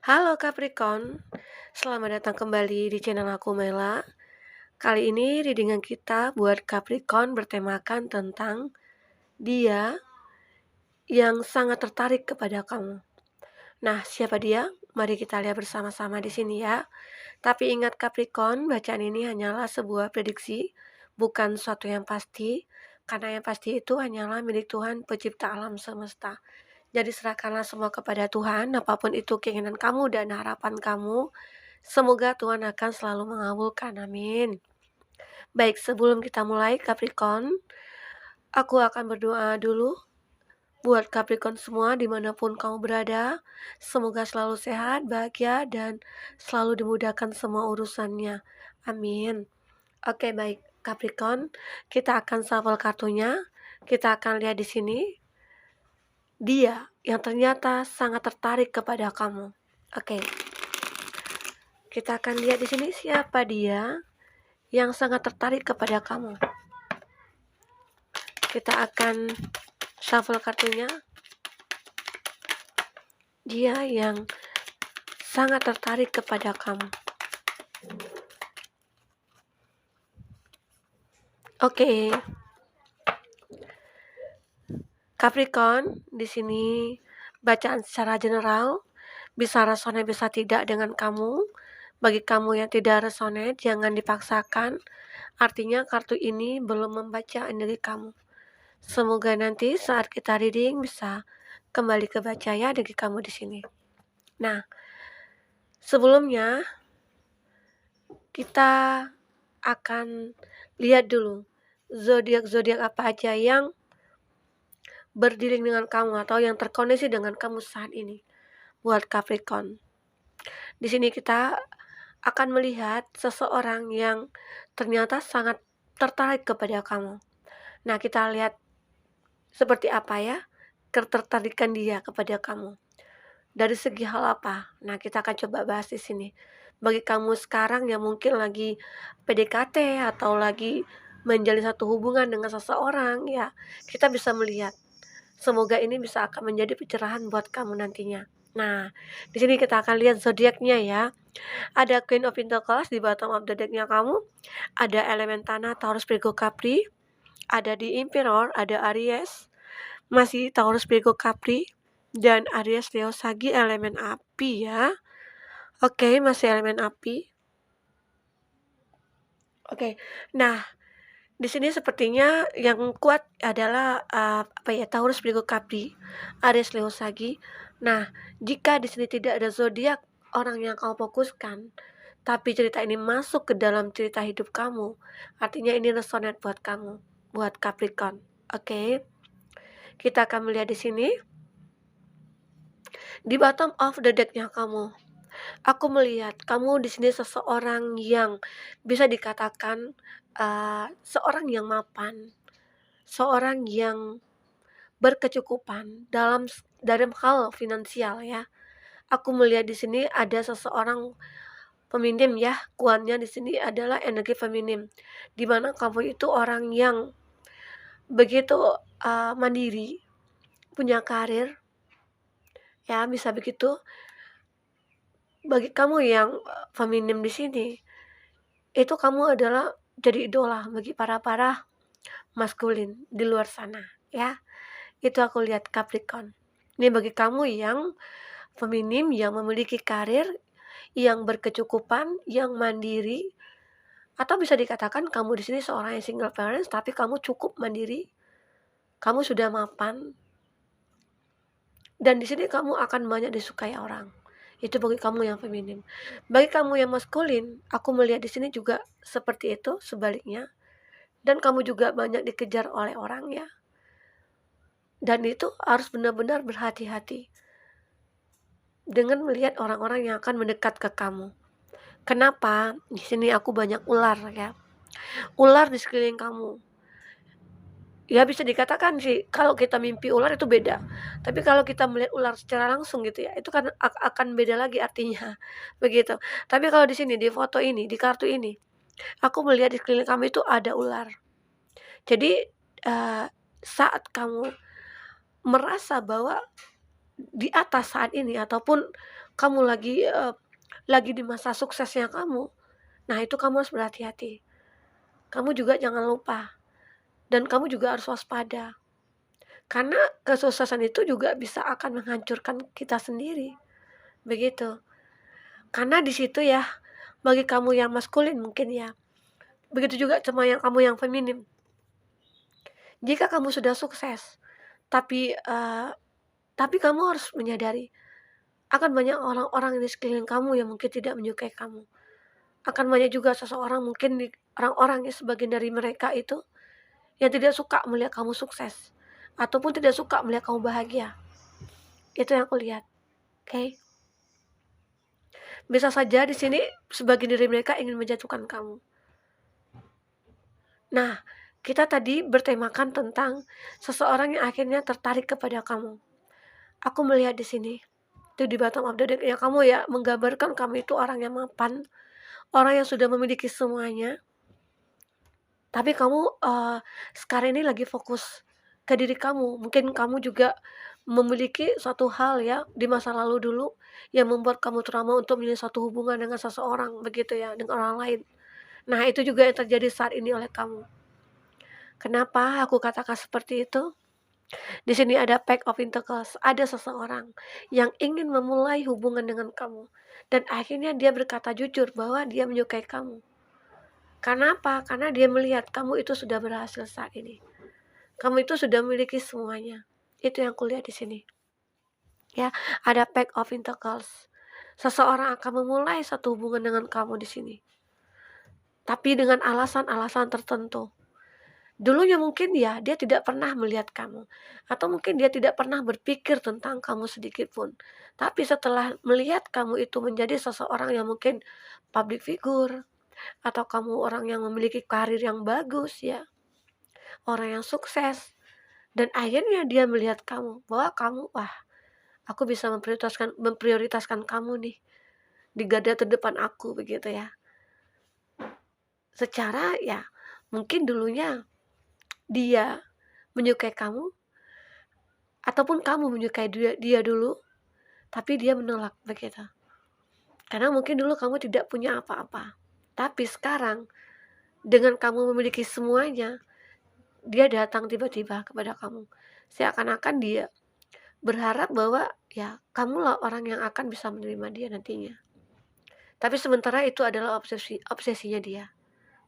Halo Capricorn, selamat datang kembali di channel aku Mela. Kali ini readingan kita buat Capricorn bertemakan tentang dia yang sangat tertarik kepada kamu. Nah, siapa dia? Mari kita lihat bersama-sama di sini ya. Tapi ingat Capricorn, bacaan ini hanyalah sebuah prediksi, bukan suatu yang pasti, karena yang pasti itu hanyalah milik Tuhan pencipta alam semesta. Jadi serahkanlah semua kepada Tuhan, apapun itu keinginan kamu dan harapan kamu. Semoga Tuhan akan selalu mengabulkan, amin. Baik, sebelum kita mulai Capricorn, aku akan berdoa dulu buat Capricorn semua dimanapun kamu berada. Semoga selalu sehat, bahagia, dan selalu dimudahkan semua urusannya, amin. Oke, baik Capricorn, kita akan shuffle kartunya. Kita akan lihat di sini dia yang ternyata sangat tertarik kepada kamu. Oke. Kita akan lihat di sini siapa dia yang sangat tertarik kepada kamu. Kita akan shuffle kartunya. Dia yang sangat tertarik kepada kamu. Oke. Capricorn, di sini bacaan secara general, bisa resonate bisa tidak dengan kamu. Bagi kamu yang tidak resonate, jangan dipaksakan. Artinya kartu ini belum membaca energi kamu. Semoga nanti saat kita reading bisa kembali ke baca ya energi kamu di sini. Nah, sebelumnya kita akan lihat dulu zodiak-zodiak apa aja yang berdiri dengan kamu atau yang terkoneksi dengan kamu saat ini buat Capricorn. Di sini kita akan melihat seseorang yang ternyata sangat tertarik kepada kamu. Nah, kita lihat seperti apa ya ketertarikan dia kepada kamu. Dari segi hal apa? Nah, kita akan coba bahas di sini. Bagi kamu sekarang yang mungkin lagi PDKT atau lagi menjalin satu hubungan dengan seseorang, ya, kita bisa melihat. Semoga ini bisa akan menjadi pencerahan buat kamu nantinya. Nah, di sini kita akan lihat zodiaknya ya. Ada Queen of Pentacles di bottom of the deck-nya kamu. Ada elemen tanah Taurus, Virgo, Capri. Ada di Emperor, ada Aries. Masih Taurus, Virgo, Capri. Dan Aries, Leo, Sagi, elemen api ya. Oke, masih elemen api. Oke, nah di sini sepertinya yang kuat adalah Taurus, Virgo, Capri, Aries, Leo, Sagi. Nah, jika di sini tidak ada zodiak orang yang kau fokuskan, tapi cerita ini masuk ke dalam cerita hidup kamu, artinya ini resonate buat kamu, buat Capricorn. Oke, kita akan melihat di sini di bottom of the deck-nya kamu. Aku melihat kamu di sini seseorang yang bisa dikatakan seorang yang mapan, seorang yang berkecukupan dalam hal finansial ya. Aku melihat di sini ada seseorang feminim ya, kuannya di sini adalah energi feminim, di mana kamu itu orang yang begitu mandiri, punya karir, ya bisa begitu. Bagi kamu yang feminim di sini, itu kamu adalah jadi idola bagi para maskulin di luar sana ya. Itu aku lihat Capricorn. Ini bagi kamu yang feminim, yang memiliki karir, yang berkecukupan, yang mandiri, atau bisa dikatakan kamu di sini seorang yang single parents tapi kamu cukup mandiri, kamu sudah mapan, dan di sini kamu akan banyak disukai orang. Itu bagi kamu yang feminim. Bagi kamu yang maskulin, aku melihat di sini juga seperti itu, sebaliknya. Dan kamu juga banyak dikejar oleh orang ya. Dan itu harus benar-benar berhati-hati dengan melihat orang-orang yang akan mendekat ke kamu. Kenapa? Di sini aku banyak ular ya. Ular di sekeliling kamu. Ya bisa dikatakan sih kalau kita mimpi ular itu beda. Tapi kalau kita melihat ular secara langsung gitu ya, itu kan akan beda lagi artinya. Begitu. Tapi kalau di sini di foto ini, di kartu ini, aku melihat di sekeliling kamu itu ada ular. Jadi saat kamu merasa bahwa di atas saat ini ataupun kamu lagi di masa suksesnya kamu, nah itu kamu harus berhati-hati. Kamu juga jangan lupa dan kamu juga harus waspada. Karena kesuksesan itu juga bisa akan menghancurkan kita sendiri, begitu. Karena di situ ya, bagi kamu yang maskulin mungkin ya, begitu juga sama yang kamu yang feminim. Jika kamu sudah sukses, tapi, tapi kamu harus menyadari, akan banyak orang-orang di sekeliling kamu yang mungkin tidak menyukai kamu. Akan banyak juga seseorang mungkin orang-orang yang sebagian dari mereka itu, yang tidak suka melihat kamu sukses, ataupun tidak suka melihat kamu bahagia. Itu yang aku lihat, oke? Bisa saja di sini sebagian dari mereka ingin menjatuhkan kamu. Nah, kita tadi bertemakan tentang seseorang yang akhirnya tertarik kepada kamu. Aku melihat di sini, itu di bottom of the deck ya, kamu ya menggambarkan kamu itu orang yang mapan, orang yang sudah memiliki semuanya, tapi kamu, sekarang ini lagi fokus ke diri kamu. Mungkin kamu juga memiliki suatu hal ya di masa lalu dulu yang membuat kamu trauma untuk menjalin suatu hubungan dengan seseorang begitu ya, dengan orang lain. Nah, itu juga yang terjadi saat ini oleh kamu. Kenapa aku katakan seperti itu? Di sini ada Pack of Pentacles, ada seseorang yang ingin memulai hubungan dengan kamu dan akhirnya dia berkata jujur bahwa dia menyukai kamu. Karena apa? Karena dia melihat kamu itu sudah berhasil saat ini. Kamu itu sudah memiliki semuanya. Itu yang kulihat di sini. Ya, ada Pack of Pentacles. Seseorang akan memulai satu hubungan dengan kamu di sini. Tapi dengan alasan-alasan tertentu. Dulunya mungkin ya dia tidak pernah melihat kamu, atau mungkin dia tidak pernah berpikir tentang kamu sedikit pun. Tapi setelah melihat kamu itu menjadi seseorang yang mungkin public figure, atau kamu orang yang memiliki karir yang bagus ya, orang yang sukses, dan akhirnya dia melihat kamu bahwa kamu, wah, aku bisa memprioritaskan kamu nih di garda terdepan aku begitu ya. Secara ya mungkin dulunya dia menyukai kamu ataupun kamu menyukai dia dulu, tapi dia menolak begitu. Karena mungkin dulu kamu tidak punya apa-apa. Tapi sekarang dengan kamu memiliki semuanya, dia datang tiba-tiba kepada kamu. Seakan-akan dia berharap bahwa ya kamulah orang yang akan bisa menerima dia nantinya. Tapi sementara itu adalah obsesinya dia.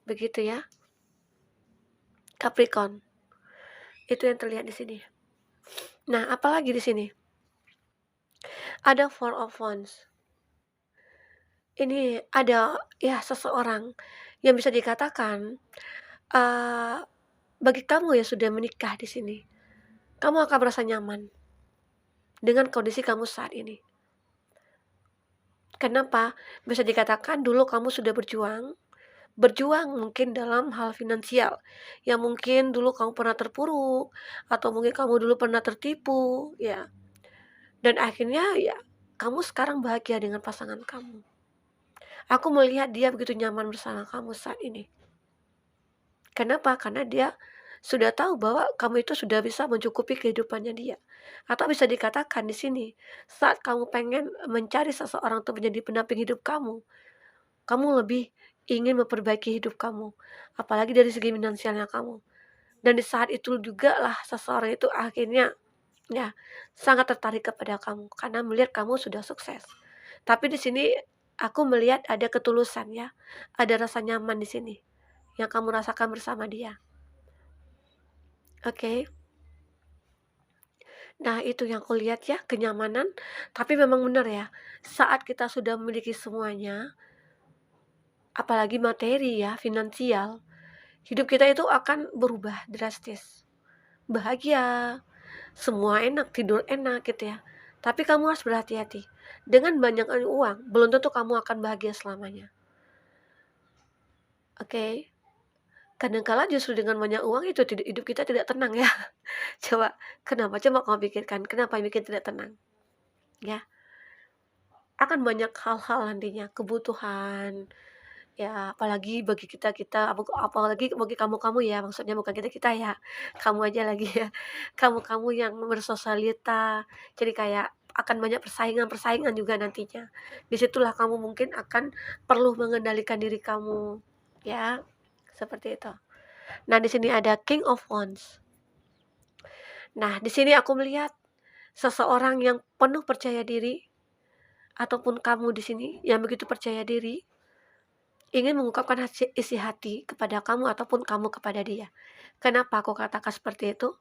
Begitu ya. Capricorn. Itu yang terlihat di sini. Nah, apalagi di sini? Ada Four of Wands. Ini ada ya seseorang yang bisa dikatakan bagi kamu yang sudah menikah di sini, kamu akan merasa nyaman dengan kondisi kamu saat ini. Kenapa? Bisa dikatakan dulu kamu sudah berjuang mungkin dalam hal finansial, yang mungkin dulu kamu pernah terpuruk, atau mungkin kamu dulu pernah tertipu, ya. Dan akhirnya ya, kamu sekarang bahagia dengan pasangan kamu. Aku melihat dia begitu nyaman bersama kamu saat ini. Kenapa? Karena dia sudah tahu bahwa kamu itu sudah bisa mencukupi kehidupannya dia. Atau bisa dikatakan di sini, saat kamu pengen mencari seseorang untuk menjadi pendamping hidup kamu lebih ingin memperbaiki hidup kamu, apalagi dari segi finansialnya kamu. Dan di saat itu juga lah seseorang itu akhirnya ya sangat tertarik kepada kamu karena melihat kamu sudah sukses. Tapi di sini aku melihat ada ketulusan ya, ada rasa nyaman di sini yang kamu rasakan bersama dia. Oke. Nah, itu yang aku lihat ya, kenyamanan. Tapi memang benar ya, saat kita sudah memiliki semuanya, apalagi materi ya, finansial, hidup kita itu akan berubah drastis. Bahagia, semua enak, tidur enak gitu ya. Tapi kamu harus berhati-hati. Dengan banyak uang, belum tentu kamu akan bahagia selamanya. Oke. Kadangkala justru dengan banyak uang itu hidup kita tidak tenang ya. Coba coba kamu pikirkan, kenapa bikin tidak tenang? Ya, akan banyak hal-hal nantinya, kebutuhan, ya apalagi bagi kita-kita, apalagi bagi kamu-kamu ya, maksudnya bukan kita-kita ya, kamu aja lagi ya, kamu-kamu yang bersosialita, jadi kayak akan banyak persaingan-persaingan juga nantinya. Disitulah kamu mungkin akan perlu mengendalikan diri kamu, ya, seperti itu. Nah, di sini ada King of Wands. Nah, di sini aku melihat seseorang yang penuh percaya diri, ataupun kamu di sini yang begitu percaya diri, ingin mengungkapkan isi hati kepada kamu ataupun kamu kepada dia. Kenapa aku katakan seperti itu?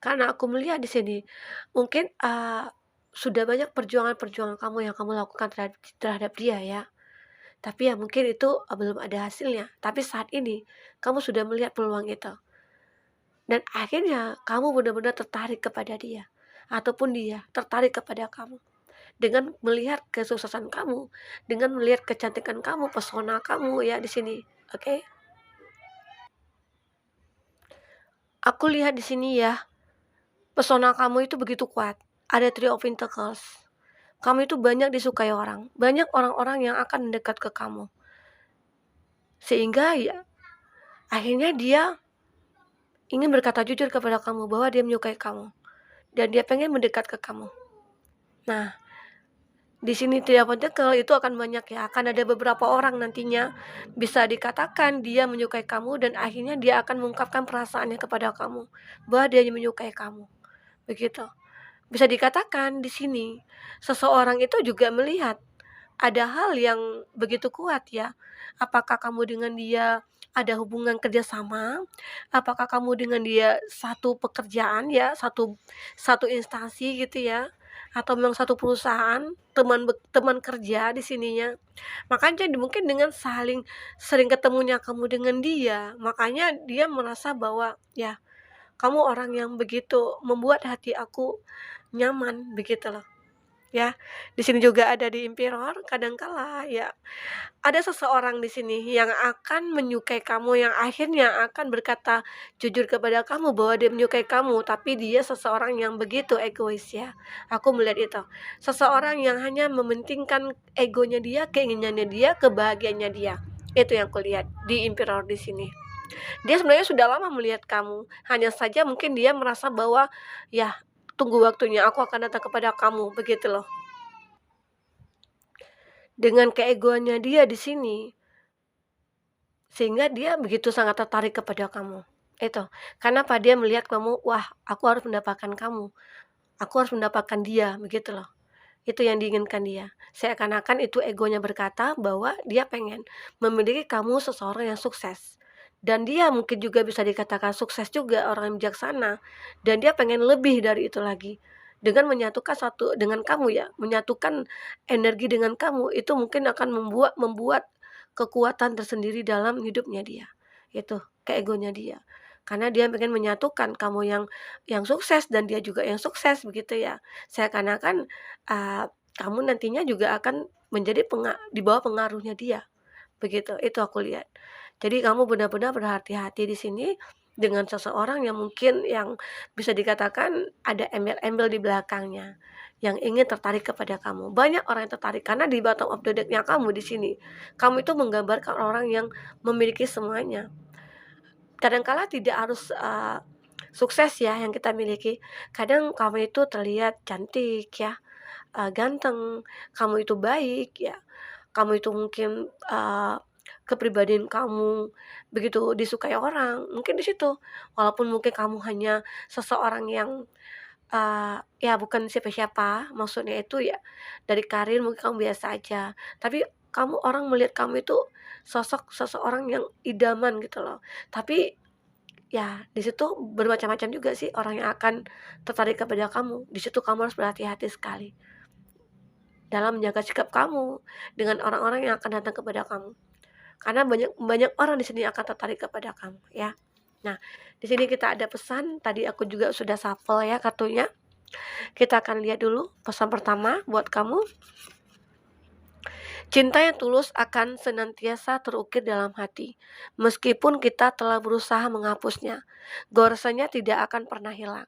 Karena aku melihat di sini mungkin sudah banyak perjuangan-perjuangan kamu yang kamu lakukan terhadap dia ya. Tapi ya mungkin itu belum ada hasilnya. Tapi saat ini kamu sudah melihat peluang itu. Dan akhirnya kamu benar-benar tertarik kepada dia. Ataupun dia tertarik kepada kamu. Dengan melihat kesuksesan kamu, dengan melihat kecantikan kamu, pesona kamu ya di sini. Oke? Aku lihat di sini ya, pesona kamu itu begitu kuat. Ada Three of Pentacles. Kamu itu banyak disukai orang. Banyak orang-orang yang akan mendekat ke kamu. Sehingga ya akhirnya dia ingin berkata jujur kepada kamu bahwa dia menyukai kamu. Dan dia pengen mendekat ke kamu. Nah, di sini Three of Pentacles itu akan banyak ya. Akan ada beberapa orang nantinya bisa dikatakan dia menyukai kamu dan akhirnya dia akan mengungkapkan perasaannya kepada kamu. Bahwa dia menyukai kamu. Begitu. Bisa dikatakan di sini seseorang itu juga melihat ada hal yang begitu kuat ya. Apakah kamu dengan dia ada hubungan kerjasama? Apakah kamu dengan dia satu pekerjaan ya, satu instansi gitu ya? Atau memang satu perusahaan, teman kerja di sininya. Makanya mungkin dengan sering ketemunya kamu dengan dia, makanya dia merasa bahwa ya kamu orang yang begitu membuat hati aku nyaman, begitu loh. Ya, di sini juga ada di Emperor, kadangkala ya ada seseorang di sini yang akan menyukai kamu, yang akhirnya akan berkata jujur kepada kamu bahwa dia menyukai kamu, tapi dia seseorang yang begitu egois ya. Aku melihat itu. Seseorang yang hanya mementingkan egonya dia, keinginannya dia, kebahagiaannya dia. Itu yang kulihat di Emperor di sini. Dia sebenarnya sudah lama melihat kamu, hanya saja mungkin dia merasa bahwa ya tunggu waktunya aku akan datang kepada kamu, begitu loh. Dengan keegoannya dia di sini, sehingga dia begitu sangat tertarik kepada kamu. Itu. Kenapa dia melihat kamu, wah, aku harus mendapatkan kamu. Aku harus mendapatkan dia, begitu loh. Itu yang diinginkan dia. Seakan-akan itu egonya berkata bahwa dia pengen memiliki kamu seseorang yang sukses. Dan dia mungkin juga bisa dikatakan sukses juga, orang yang bijaksana. Dan dia pengen lebih dari itu lagi. Dengan menyatukan satu dengan kamu ya, menyatukan energi dengan kamu, itu mungkin akan membuat kekuatan tersendiri dalam hidupnya dia. Itu keegonya dia. Karena dia pengen menyatukan kamu yang sukses dan dia juga yang sukses begitu ya. Seakan-akan kamu nantinya juga akan menjadi di bawah pengaruhnya dia. Begitu, itu aku lihat. Jadi kamu benar-benar berhati-hati di sini dengan seseorang yang mungkin yang bisa dikatakan ada embel-embel di belakangnya yang ingin tertarik kepada kamu. Banyak orang yang tertarik karena di bottom of the deck-nya kamu di sini. Kamu itu menggambarkan orang yang memiliki semuanya. Kadangkala tidak harus sukses ya yang kita miliki. Kadang kamu itu terlihat cantik ya, ganteng, kamu itu baik ya, kamu itu mungkin kepribadian kamu begitu disukai orang, mungkin di situ. Walaupun mungkin kamu hanya seseorang yang ya bukan siapa-siapa, maksudnya itu ya dari karir mungkin kamu biasa aja, tapi orang melihat kamu itu sosok seseorang yang idaman gitu loh. Tapi ya di situ bermacam-macam juga sih orang yang akan tertarik kepada kamu. Di situ kamu harus berhati-hati sekali dalam menjaga sikap kamu dengan orang-orang yang akan datang kepada kamu. Karena banyak banyak orang di sini akan tertarik kepada kamu ya. Nah, di sini kita ada pesan, tadi aku juga sudah shuffle ya kartunya. Kita akan lihat dulu pesan pertama buat kamu. Cinta yang tulus akan senantiasa terukir dalam hati, meskipun kita telah berusaha menghapusnya. Goresannya tidak akan pernah hilang.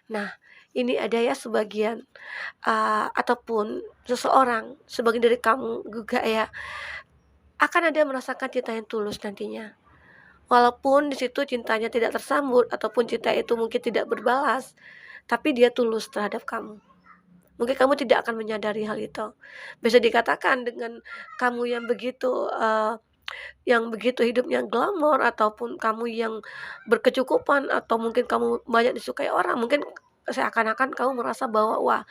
Nah, ini ada ya sebagian ataupun seseorang, sebagian dari kamu juga ya, akan ada merasakan cinta yang tulus nantinya. Walaupun di situ cintanya tidak tersambut ataupun cinta itu mungkin tidak berbalas, tapi dia tulus terhadap kamu. Mungkin kamu tidak akan menyadari hal itu. Bisa dikatakan dengan kamu yang begitu hidupnya glamor, ataupun kamu yang berkecukupan, atau mungkin kamu banyak disukai orang, mungkin seakan-akan kamu merasa bahwa, "Wah,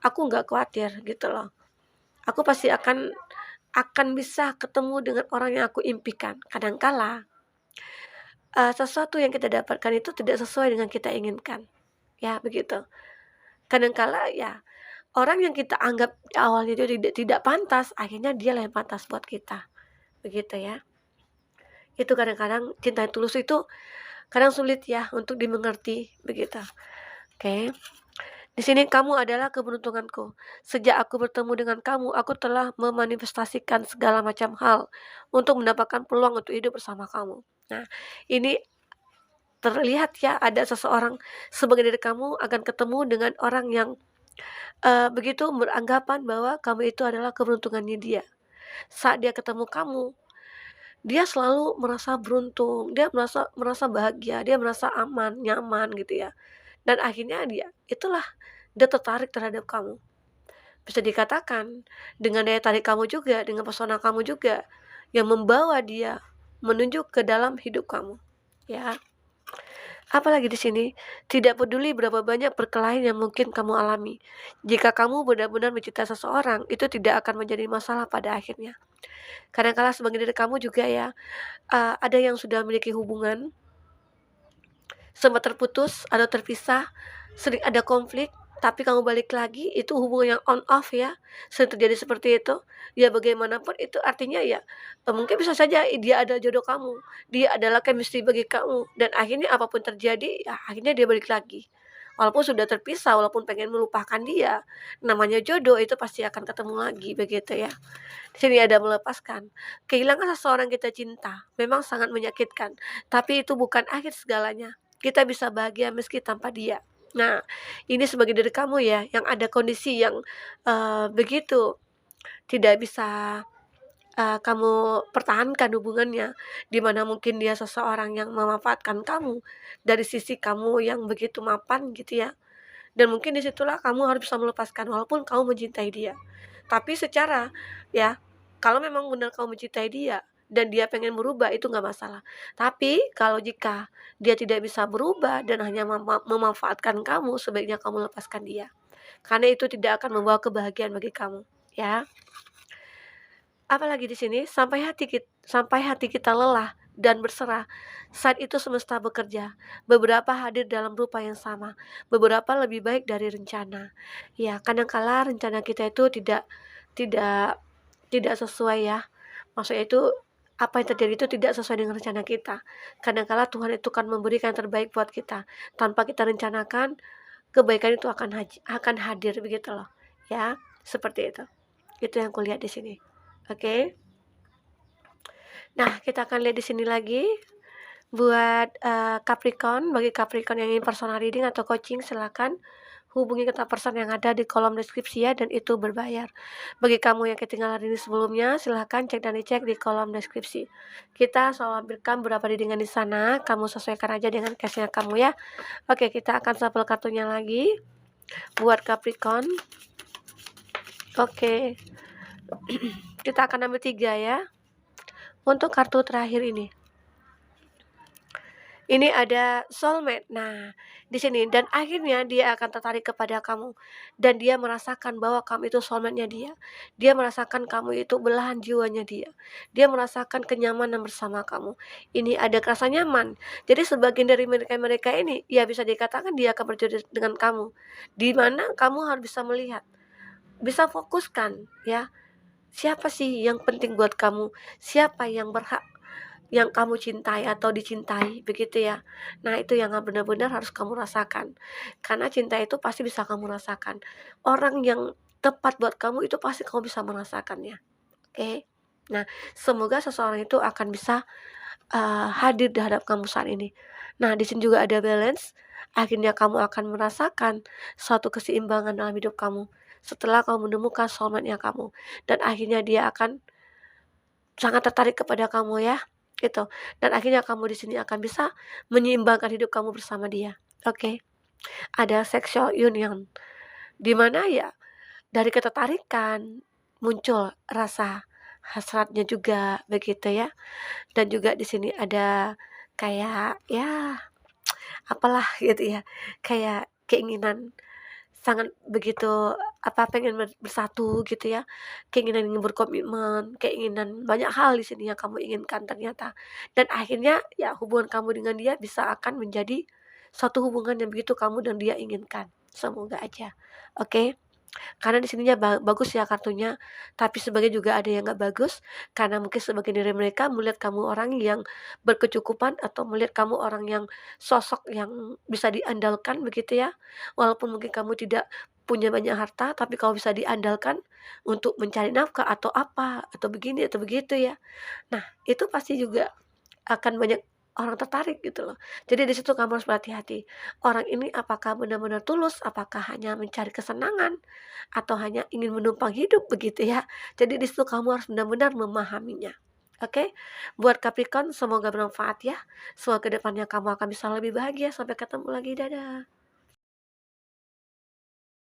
aku nggak khawatir," gitu loh. "Aku pasti akan bisa ketemu dengan orang yang aku impikan." Kadangkala, sesuatu yang kita dapatkan itu tidak sesuai dengan kita inginkan, ya begitu. Kadangkala ya, orang yang kita anggap awalnya itu tidak pantas, akhirnya dialah yang pantas buat kita, begitu ya. Itu kadang-kadang cinta yang tulus itu kadang sulit ya untuk dimengerti, begitu. Oke. Di sini, "Kamu adalah keberuntunganku. Sejak aku bertemu dengan kamu, aku telah memanifestasikan segala macam hal untuk mendapatkan peluang untuk hidup bersama kamu." Nah, ini terlihat ya, ada seseorang sebagai diri kamu akan ketemu dengan orang yang begitu beranggapan bahwa kamu itu adalah keberuntungannya dia. Saat dia ketemu kamu, dia selalu merasa beruntung, dia merasa merasa bahagia, dia merasa aman, nyaman gitu ya. Dan akhirnya dia tertarik terhadap kamu. Bisa dikatakan dengan daya tarik kamu juga, dengan pesona kamu juga yang membawa dia menuju ke dalam hidup kamu, ya. Apalagi di sini, tidak peduli berapa banyak perkelahian yang mungkin kamu alami. Jika kamu benar-benar mencintai seseorang, itu tidak akan menjadi masalah pada akhirnya. Kadang-kala sebagai diri kamu juga ya, ada yang sudah memiliki hubungan, sempat terputus atau terpisah, sering ada konflik, tapi kamu balik lagi, itu hubungan yang on off ya, sering terjadi seperti itu. Ya bagaimanapun itu artinya ya, mungkin bisa saja dia adalah jodoh kamu, dia adalah chemistry bagi kamu, dan akhirnya apapun terjadi, ya akhirnya dia balik lagi. Walaupun sudah terpisah, walaupun pengen melupakan dia, namanya jodoh itu pasti akan ketemu lagi, begitu ya. Di sini ada melepaskan. Kehilangan seseorang kita cinta memang sangat menyakitkan, tapi itu bukan akhir segalanya. Kita bisa bahagia meski tanpa dia. Nah, ini sebagai diri kamu ya, yang ada kondisi yang begitu tidak bisa kamu pertahankan hubungannya, di mana mungkin dia seseorang yang memanfaatkan kamu dari sisi kamu yang begitu mapan gitu ya. Dan mungkin disitulah kamu harus bisa melepaskan walaupun kamu mencintai dia. Tapi secara ya, kalau memang benar kamu mencintai dia dan dia pengen berubah, itu nggak masalah. Tapi kalau jika dia tidak bisa berubah dan hanya memanfaatkan kamu, sebaiknya kamu lepaskan dia. Karena itu tidak akan membawa kebahagiaan bagi kamu, ya. Apalagi di sini, sampai hati kita lelah dan berserah, saat itu semesta bekerja. Beberapa hadir dalam rupa yang sama, beberapa lebih baik dari rencana. Ya, kadangkala rencana kita itu tidak tidak sesuai ya. Maksudnya itu, apa yang terjadi itu tidak sesuai dengan rencana kita. Kadangkala Tuhan itu kan memberikan yang terbaik buat kita. Tanpa kita rencanakan, kebaikan itu akan hadir begitu loh. Ya, seperti itu. Itu yang kulihat di sini. Oke. Nah, kita akan lihat di sini lagi buat Capricorn. Bagi Capricorn yang ingin personal reading atau coaching, silakan hubungi kontak person yang ada di kolom deskripsi ya, dan itu berbayar. Bagi kamu yang ketinggalan ini sebelumnya, silahkan cek dan dicek di kolom deskripsi. Kita selalu ambilkan beberapa readingan di sana, kamu sesuaikan aja dengan case-nya kamu ya. Oke, kita akan shuffle kartunya lagi buat Capricorn. Oke. Kita akan ambil 3 ya. Untuk kartu terakhir ini ada soulmate. Nah, di sini dan akhirnya dia akan tertarik kepada kamu dan dia merasakan bahwa kamu itu soulmate-nya dia. Dia merasakan kamu itu belahan jiwanya dia. Dia merasakan kenyamanan bersama kamu. Ini ada rasa nyaman. Jadi sebagian dari mereka ini ya bisa dikatakan dia akan berjodoh dengan kamu. Di mana kamu harus bisa melihat, bisa fokuskan ya. Siapa sih yang penting buat kamu? Siapa yang berhak yang kamu cintai atau dicintai, begitu ya. Nah, itu yang benar-benar harus kamu rasakan. Karena cinta itu pasti bisa kamu rasakan. Orang yang tepat buat kamu itu pasti kamu bisa merasakannya. Oke. Nah, semoga seseorang itu akan bisa hadir di hadap kamu saat ini. Nah, di sini juga ada balance. Akhirnya kamu akan merasakan suatu keseimbangan dalam hidup kamu setelah kamu menemukan soulmate-nya kamu, dan akhirnya dia akan sangat tertarik kepada kamu ya, gitu. Dan akhirnya kamu di sini akan bisa menyeimbangkan hidup kamu bersama dia. Oke. Ada sexual union. Di mana ya dari ketertarikan muncul rasa hasratnya juga begitu ya. Dan juga di sini ada kayak ya apalah gitu ya, kayak keinginan sangat begitu pengen bersatu gitu ya, keinginan ingin berkomitmen, keinginan banyak hal di sini yang kamu inginkan ternyata. Dan akhirnya ya hubungan kamu dengan dia bisa akan menjadi suatu hubungan yang begitu kamu dan dia inginkan. Semoga aja. Oke? Karena di sininya bagus ya kartunya, tapi sebagian juga ada yang nggak bagus, karena mungkin sebagian dari mereka melihat kamu orang yang berkecukupan atau melihat kamu orang yang sosok yang bisa diandalkan begitu ya. Walaupun mungkin kamu tidak punya banyak harta, tapi kamu bisa diandalkan untuk mencari nafkah atau apa, atau begini atau begitu ya. Nah, itu pasti juga akan banyak orang tertarik gitu loh. Jadi di situ kamu harus berhati-hati. Orang ini apakah benar-benar tulus, apakah hanya mencari kesenangan, atau hanya ingin menumpang hidup begitu ya. Jadi di situ kamu harus benar-benar memahaminya. Oke, buat Capricorn semoga bermanfaat ya. Semoga kedepannya kamu akan bisa lebih bahagia. Sampai ketemu lagi, dadah.